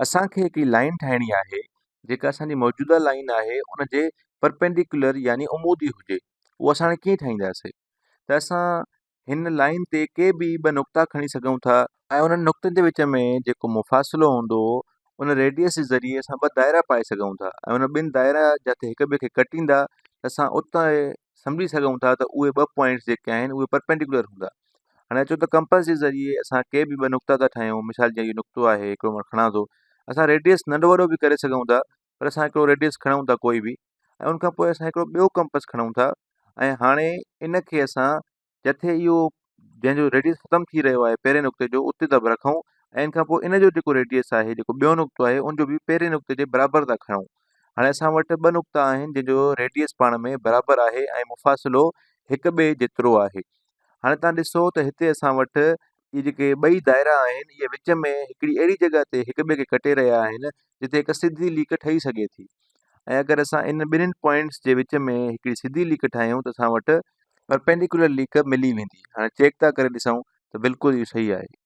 असांखे हिकिड़ी लाइन ठाहिणी आहे जेका असांजी मौजूदा लाइन आहे उन जे परपेंडिकुलर यानी उमूदी हुजे। उहा असां हाणे कीअं ठाहींदासीं? त असां हिन लाइन ते के बि ॿ नुक़्ता खणी सघूं था ऐं उन्हनि नुक़्तनि जे विच में जेको मुफ़ासिलो हूंदो उन रेडियस जे ज़रिए असां ॿ दायरा पाए सघूं था ऐं उन ॿिनि दायरा जिते हिक ॿिए खे कटींदा त असां उतां सम्झी सघूं था त उहे ॿ पॉइंट्स जेके आहिनि उहे परपेंडिकुलर हूंदा। हाणे अचो त कंपस जे ज़रिए असां के बि ॿ नुक़्ता था ठाहियूं। मिसाल जीअं इहो नुक़्तो आहे हिकिड़ो मां खणां थो, असां रेडियस नंढो वॾो बि करे सघूं था, पर असां हिकिड़ो रेडियस खणूं था कोई बि ऐं उनखां पोइ असां हिकिड़ो ॿियो कंपस खणूं था ऐं हाणे इन खे असां जिथे इहो जंहिंजो रेडियस ख़तमु थी रहियो आहे पहिरें नुक़्ते जो उते था रखूं ऐं इन खां पोइ इन जो जेको रेडियस आहे जेको ॿियो नुक़्तो आहे उनजो बि पहिरें नुक़्ते जे बराबरि था खणूं। हाणे असां वटि ॿ नुक़्ता आहिनि जंहिंजो रेडियस पाण में बराबरि आहे ऐं मुफ़ासिलो हिक ॿिए जेतिरो आहे। हाणे तव्हां ॾिसो त हिते असां वटि इहे जेके ॿई दायरा आहिनि इहे विच में हिकिड़ी अहिड़ी जॻह ते हिक ॿिए खे कटे रहिया आहिनि जिते हिकु सिधी लीक ठही सघे थी ऐं अगरि असां इन ॿिन्हिनि पॉइंट्स जे विच में हिकिड़ी सिधी लीक ठाहियूं त असां वटि परपेंडिकुलर लीक मिली वेंदी। हाणे चेक था करे ॾिसूं त बिल्कुलु इहो सही आहे।